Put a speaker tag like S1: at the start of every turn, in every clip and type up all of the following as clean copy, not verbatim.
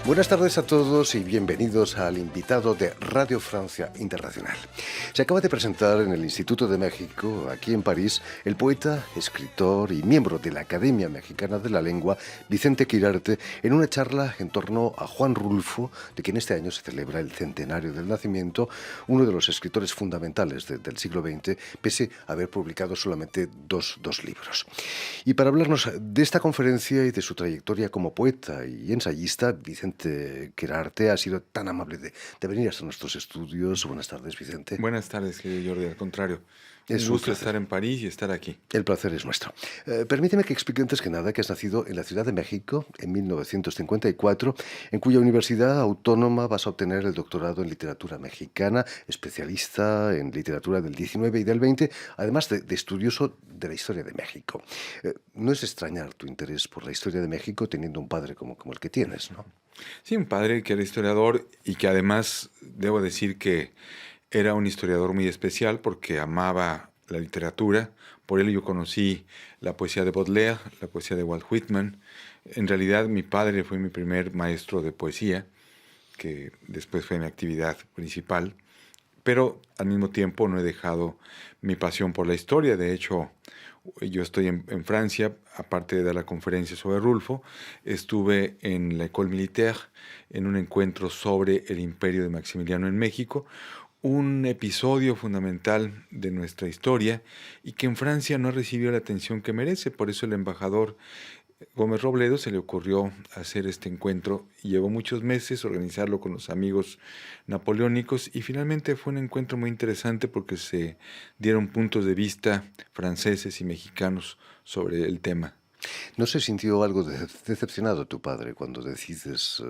S1: Buenas tardes a todos y bienvenidos al invitado de Radio Francia Internacional. Se acaba de presentar en el Instituto de México, aquí en París, el poeta, escritor y miembro de la Academia Mexicana de la Lengua, Vicente Quirarte, en una charla en torno a Juan Rulfo, de quien este año se celebra el centenario del nacimiento, uno de los escritores fundamentales del siglo XX, pese a haber publicado solamente dos libros. Y para hablarnos de esta conferencia y de su trayectoria como poeta y ensayista, Vicente Quirarte ha sido tan amable de venir hasta nuestros estudios. Buenas tardes, Vicente.
S2: Buenas tardes, querido Jordi. Al contrario,
S1: Es
S2: un
S1: un
S2: gusto
S1: placer.
S2: estar en París y estar aquí.
S1: El placer es nuestro. Permíteme que explique antes que nada que has nacido en la Ciudad de México en 1954, en cuya universidad autónoma vas a obtener el doctorado en literatura mexicana, especialista en literatura del XIX y del XX, además de estudioso de la historia de México. No es extrañar tu interés por la historia de México teniendo un padre como el que tienes, ¿no?
S2: Sí, un padre que era historiador y que además debo decir que era un historiador muy especial porque amaba la literatura. Por ello yo conocí la poesía de Baudelaire, la poesía de Walt Whitman. En realidad mi padre fue mi primer maestro de poesía, que después fue mi actividad principal. Pero al mismo tiempo no he dejado mi pasión por la historia. De hecho, yo estoy en Francia, aparte de dar la conferencia sobre Rulfo, estuve en la École Militaire en un encuentro sobre el imperio de Maximiliano en México, un episodio fundamental de nuestra historia y que en Francia no ha recibido la atención que merece. Por eso el embajador Gómez Robledo se le ocurrió hacer este encuentro y llevó muchos meses organizarlo con los amigos napoleónicos y finalmente fue un encuentro muy interesante porque se dieron puntos de vista franceses y mexicanos sobre el tema.
S1: ¿No se sintió algo decepcionado tu padre cuando decides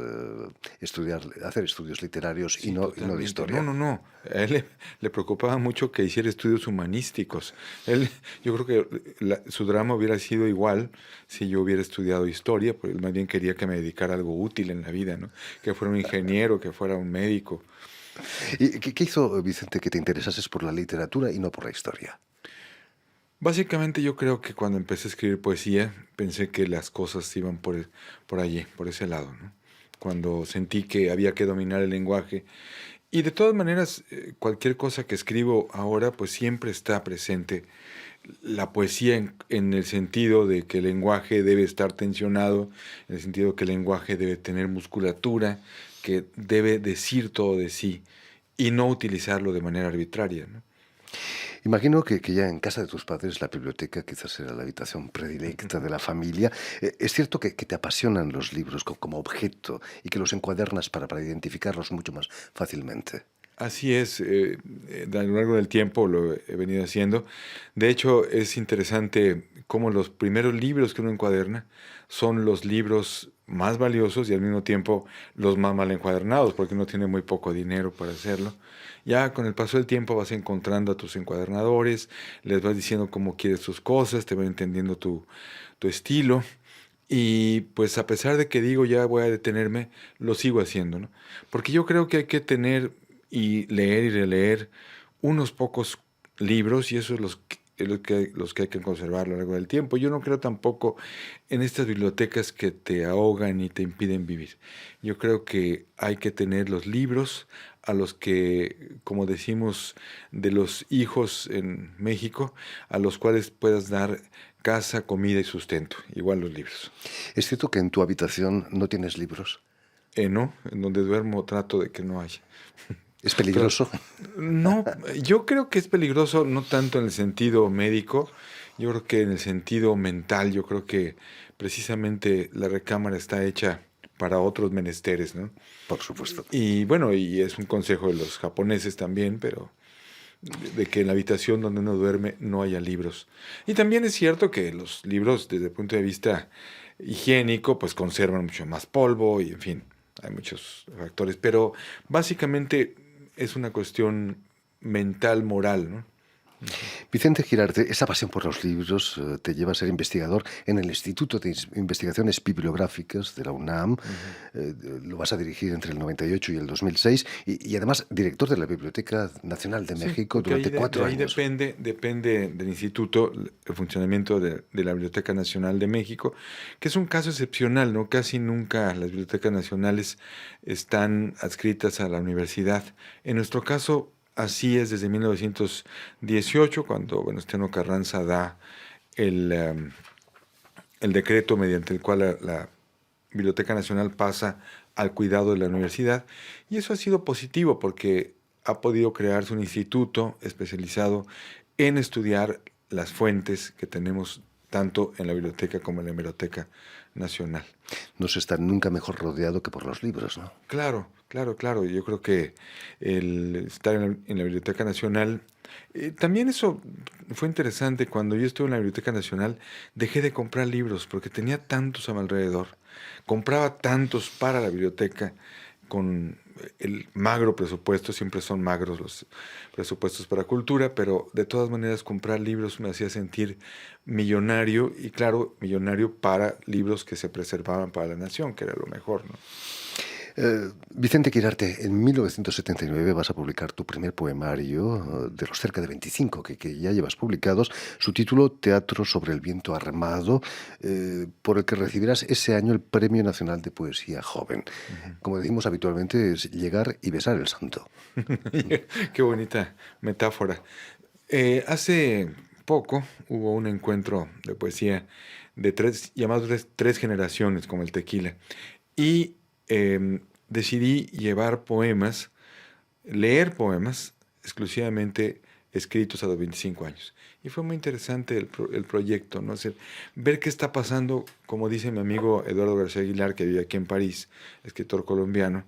S1: hacer estudios literarios y
S2: Sí,
S1: no de
S2: totalmente. No,
S1: historia?
S2: no, no. A él le preocupaba mucho que hiciera estudios humanísticos. Yo creo que su drama hubiera sido igual si yo hubiera estudiado historia, porque él más bien quería que me dedicara a algo útil en la vida, ¿no? Que fuera un ingeniero, que fuera un médico.
S1: ¿Y qué hizo, Vicente, que te interesases por la literatura y no por la historia?
S2: Básicamente yo creo que cuando empecé a escribir poesía, pensé que las cosas iban por allí, por ese lado, ¿no? Cuando sentí que había que dominar el lenguaje. Y de todas maneras, cualquier cosa que escribo ahora, pues siempre está presente la poesía en el sentido de que el lenguaje debe estar tensionado, en el sentido de que el lenguaje debe tener musculatura, que debe decir todo de sí y no utilizarlo de manera arbitraria, ¿no?
S1: Imagino que ya en casa de tus padres la biblioteca quizás era la habitación predilecta de la familia. Es cierto que te apasionan los libros como objeto y que los encuadernas para identificarlos mucho más fácilmente.
S2: Así es, a lo largo del tiempo lo he venido haciendo. De hecho, es interesante cómo los primeros libros que uno encuaderna son los libros más valiosos y al mismo tiempo los más mal encuadernados, porque uno tiene muy poco dinero para hacerlo. Ya con el paso del tiempo vas encontrando a tus encuadernadores, les vas diciendo cómo quieres tus cosas, te van entendiendo tu estilo. Y pues a pesar de que digo ya voy a detenerme, lo sigo haciendo, ¿no? Porque yo creo que hay que tener y leer y releer unos pocos libros y eso es los que hay que conservar a lo largo del tiempo. Yo no creo tampoco en estas bibliotecas que te ahogan y te impiden vivir. Yo creo que hay que tener los libros a los que, como decimos, de los hijos en México, a los cuales puedas dar casa, comida y sustento. Igual los libros.
S1: ¿Es cierto que en tu habitación no tienes libros?
S2: No, en donde duermo trato de que no haya.
S1: ¿Es
S2: Pero
S1: peligroso?
S2: no, yo creo que es peligroso no tanto en el sentido médico, yo creo que en el sentido mental, yo creo que precisamente la recámara está hecha para otros menesteres, ¿no?
S1: Por supuesto.
S2: Y bueno, y es un consejo de los japoneses también, pero de que en la habitación donde uno duerme no haya libros. Y también es cierto que los libros, desde el punto de vista higiénico, pues conservan mucho más polvo y en fin, hay muchos factores, pero básicamente es una cuestión mental, moral, ¿no?
S1: Vicente Girarte, esa pasión por los libros te lleva a ser investigador en el Instituto de Investigaciones Bibliográficas de la UNAM.
S2: Ujú.
S1: Lo vas a dirigir entre el 98 y el 2006 y además director de la Biblioteca Nacional de
S2: Sí,
S1: México
S2: porque
S1: durante
S2: de
S1: 4
S2: ahí
S1: años.
S2: depende del instituto el funcionamiento de la Biblioteca Nacional de México, que es un caso excepcional, ¿no? Casi nunca las bibliotecas nacionales están adscritas a la universidad. En nuestro caso, así es desde 1918, cuando Venustiano Carranza da el, el decreto mediante el cual la Biblioteca Nacional pasa al cuidado de la universidad, y eso ha sido positivo porque ha podido crearse un instituto especializado en estudiar las fuentes que tenemos tanto en la biblioteca como en la Hemeroteca Nacional.
S1: No se está nunca mejor rodeado que por los libros, ¿no?
S2: Claro, claro, claro. Yo creo que el estar en la Biblioteca Nacional, también eso fue interesante. Cuando yo estuve en la Biblioteca Nacional, dejé de comprar libros porque tenía tantos a mi alrededor. Compraba tantos para la biblioteca con el magro presupuesto, siempre son magros los presupuestos para cultura, pero de todas maneras comprar libros me hacía sentir millonario y claro, millonario para libros que se preservaban para la nación, que era lo mejor, ¿no?
S1: Vicente Quirarte, en 1979 vas a publicar tu primer poemario, de los cerca de 25 que ya llevas publicados, su título Teatro sobre el viento armado, por el que recibirás ese año el Premio Nacional de Poesía Joven.
S2: Ujú.
S1: Como decimos habitualmente, es llegar y besar el santo.
S2: Qué bonita metáfora. Hace poco hubo un encuentro de poesía de llamados tres generaciones, como el tequila, y decidí llevar poemas, leer poemas exclusivamente escritos a los 25 años. Y fue muy interesante el proyecto, ¿no? Ver qué está pasando, como dice mi amigo Eduardo García Aguilar, que vive aquí en París, escritor colombiano.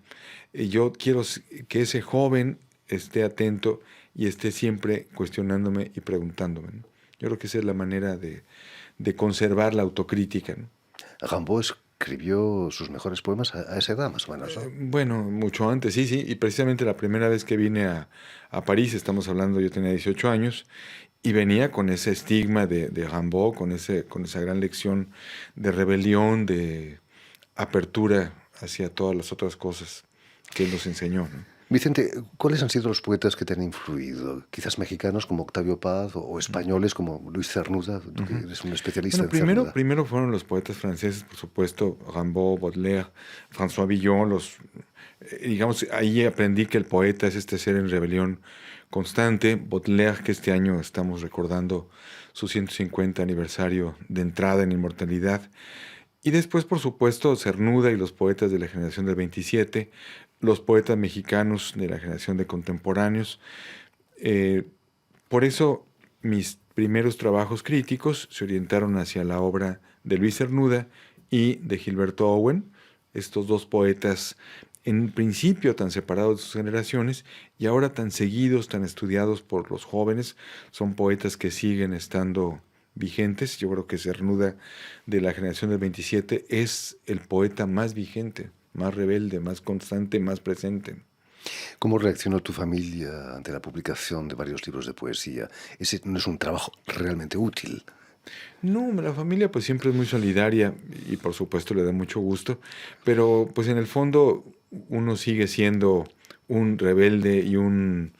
S2: Y yo quiero que ese joven esté atento y esté siempre cuestionándome y preguntándome, ¿no? Yo creo que esa es la manera de conservar la autocrítica, ¿no?
S1: Rimbaud escribió sus mejores poemas a esa edad, más o menos, ¿no?
S2: Bueno, mucho antes, sí, sí. Y precisamente la primera vez que vine a París, estamos hablando, yo tenía 18 años, y venía con ese estigma de Rimbaud, con esa gran lección de rebelión, de apertura hacia todas las otras cosas que él nos enseñó, ¿no?
S1: Vicente, ¿cuáles han sido los poetas que te han influido? Quizás mexicanos como Octavio Paz o españoles como Luis Cernuda, tú que
S2: Ujú.
S1: eres un especialista
S2: Bueno,
S1: en Cernuda.
S2: primero fueron los poetas franceses, por supuesto, Rimbaud, Baudelaire, François Villon, digamos, ahí aprendí que el poeta es este ser en rebelión constante. Baudelaire, que este año estamos recordando su 150 aniversario de entrada en inmortalidad. Y después, por supuesto, Cernuda y los poetas de la generación del 27, los poetas mexicanos de la generación de contemporáneos. Eh, por eso mis primeros trabajos críticos se orientaron hacia la obra de Luis Cernuda y de Gilberto Owen, estos dos poetas en principio tan separados de sus generaciones y ahora tan seguidos, tan estudiados por los jóvenes. Son poetas que siguen estando vigentes. Yo creo que Cernuda, de la generación del 27, es el poeta más vigente, más rebelde, más constante, más presente.
S1: ¿Cómo reaccionó tu familia ante la publicación de varios libros de poesía? Ese no es un trabajo realmente útil.
S2: No, la familia pues siempre es muy solidaria y por supuesto le da mucho gusto, pero pues en el fondo uno sigue siendo un rebelde y un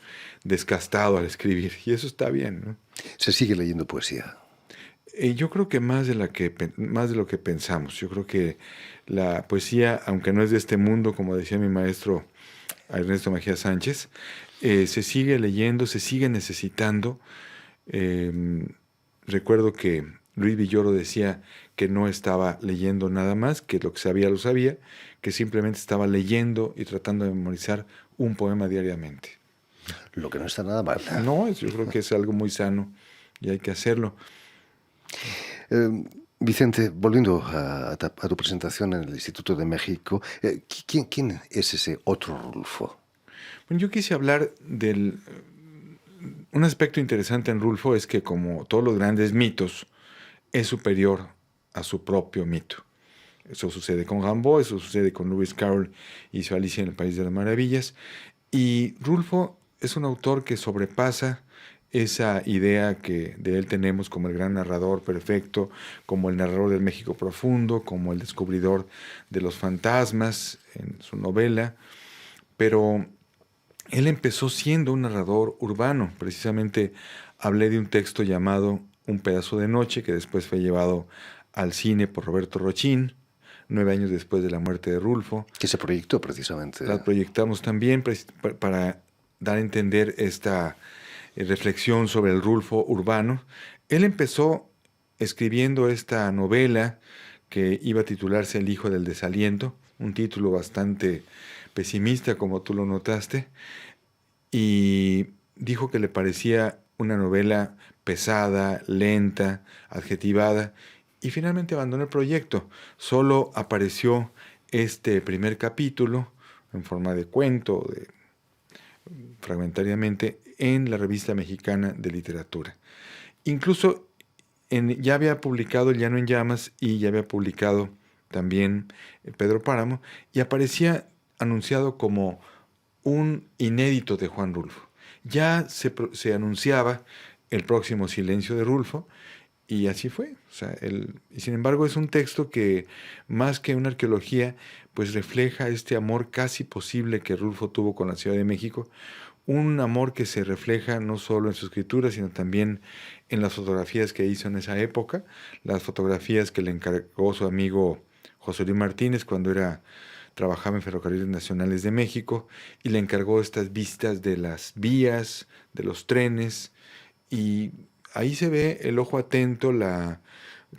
S2: descastado al escribir y eso está bien, ¿no?
S1: Se sigue leyendo poesía.
S2: Yo creo que más de lo que pensamos. Yo creo que la poesía, aunque no es de este mundo, como decía mi maestro Ernesto Mejía Sánchez, se sigue leyendo, se sigue necesitando. Eh, Recuerdo que Luis Villoro decía que no estaba leyendo nada más, que lo que sabía lo sabía, que simplemente estaba leyendo y tratando de memorizar un poema diariamente.
S1: Lo que no está nada mal.
S2: No, yo creo que es algo muy sano y hay que hacerlo.
S1: Eh, Vicente, volviendo a tu presentación en el Instituto de México, ¿quién es ese otro Rulfo?
S2: Bueno, yo quise hablar del... Un aspecto interesante en Rulfo es que, como todos los grandes mitos, es superior a su propio mito. Eso sucede con Rimbaud, eso sucede con Lewis Carroll y su Alicia en el País de las Maravillas. Y Rulfo es un autor que sobrepasa esa idea que de él tenemos como el gran narrador perfecto, como el narrador del México profundo, como el descubridor de los fantasmas en su novela, pero él empezó siendo un narrador urbano. Precisamente hablé de un texto llamado Un pedazo de noche, que después fue llevado al cine por Roberto Rochín, 9 años después de la muerte de Rulfo.
S1: Que se proyectó precisamente.
S2: La proyectamos también para dar a entender esta reflexión sobre el Rulfo urbano. Él empezó escribiendo esta novela que iba a titularse El hijo del desaliento, un título bastante pesimista, como tú lo notaste, y dijo que le parecía una novela pesada, lenta, adjetivada, y finalmente abandonó el proyecto. Solo apareció este primer capítulo en forma de cuento, fragmentariamente, en la Revista Mexicana de Literatura. Incluso ya había publicado El Llano en Llamas y ya había publicado también Pedro Páramo, y aparecía anunciado como un inédito de Juan Rulfo. Ya se anunciaba el próximo Silencio de Rulfo, y así fue. O sea, y sin embargo es un texto que, más que una arqueología, pues refleja este amor casi posible que Rulfo tuvo con la Ciudad de México, un amor que se refleja no solo en su escritura, sino también en las fotografías que hizo en esa época, las fotografías que le encargó su amigo José Luis Martínez cuando trabajaba en Ferrocarriles Nacionales de México, y le encargó estas vistas de las vías, de los trenes, y ahí se ve el ojo atento, la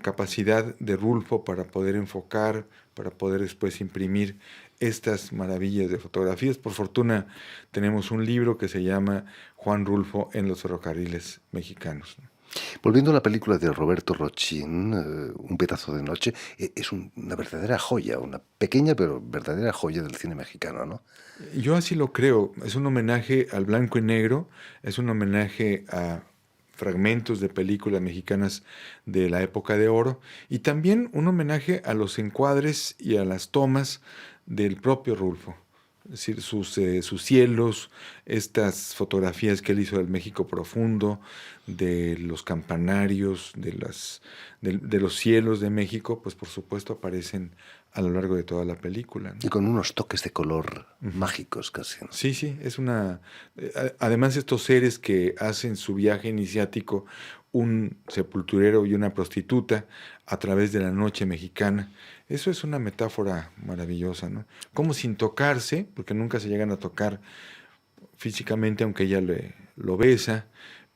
S2: capacidad de Rulfo para poder enfocar, para poder después imprimir estas maravillas de fotografías. Por fortuna tenemos un libro que se llama Juan Rulfo en los ferrocarriles mexicanos.
S1: Volviendo a la película de Roberto Rochín, Un pedazo de noche, es una verdadera joya, una pequeña pero verdadera joya del cine mexicano, ¿no?
S2: Yo así lo creo. Es un homenaje al blanco y negro, es un homenaje a fragmentos de películas mexicanas de la época de oro, y también un homenaje a los encuadres y a las tomas del propio Rulfo. Es decir, sus cielos, estas fotografías que él hizo del México profundo, de los campanarios, de los cielos de México, pues por supuesto aparecen a lo largo de toda la película, ¿no?
S1: Y con unos toques de color mágicos casi, ¿no?
S2: Sí, sí, es además estos seres que hacen su viaje iniciático, un sepulturero y una prostituta, a través de la noche mexicana. Eso es una metáfora maravillosa, ¿no? Como sin tocarse, porque nunca se llegan a tocar físicamente, aunque ella lo besa,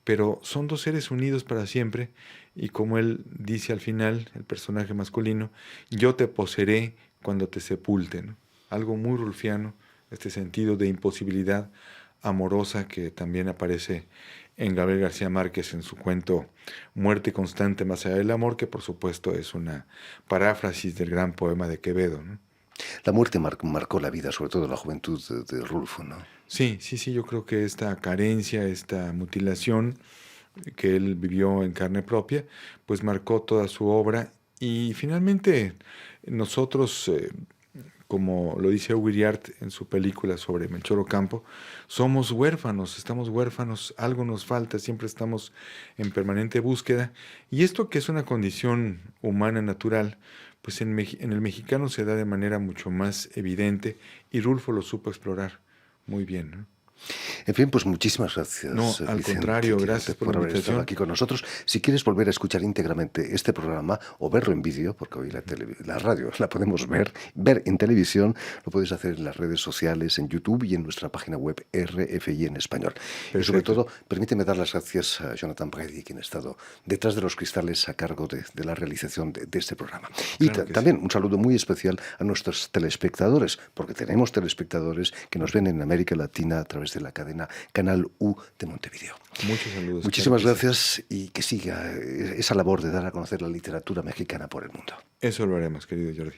S2: pero son dos seres unidos para siempre, y como él dice al final, el personaje masculino, yo te poseeré cuando te sepulte, ¿no? Algo muy rulfiano, este sentido de imposibilidad amorosa que también aparece en Gabriel García Márquez en su cuento Muerte constante más allá del amor, que por supuesto es una paráfrasis del gran poema de Quevedo, ¿no?
S1: La muerte marcó la vida, sobre todo la juventud de Rulfo, ¿no?
S2: Sí, sí, sí, yo creo que esta carencia, esta mutilación que él vivió en carne propia, pues marcó toda su obra, y finalmente nosotros, como lo dice Augier en su película sobre Melchor Ocampo, somos huérfanos, estamos huérfanos, algo nos falta, siempre estamos en permanente búsqueda, y esto que es una condición humana natural, pues en el mexicano se da de manera mucho más evidente, y Rulfo lo supo explorar muy bien, ¿no?
S1: En fin, pues muchísimas gracias.
S2: No, al contrario, gracias por la
S1: haber estado
S2: invitación.
S1: aquí con nosotros. Si quieres volver a escuchar íntegramente este programa o verlo en vídeo, porque hoy la radio la podemos ver en televisión, lo puedes hacer en las redes sociales, en YouTube y en nuestra página web RFI en español.
S2: Perfecto.
S1: Y sobre todo, permíteme dar las gracias a Jonathan Brady, quien ha estado detrás de los cristales a cargo de la realización de este programa. Y
S2: Claro que
S1: también
S2: sí.
S1: un saludo muy especial a nuestros telespectadores, porque tenemos telespectadores que nos ven en América Latina a través de la cadena Canal U de Montevideo.
S2: Muchos saludos.
S1: Muchísimas
S2: claro que
S1: gracias, y que siga esa labor de dar a conocer la literatura mexicana por el mundo.
S2: sí. Eso lo haremos, querido Jordi.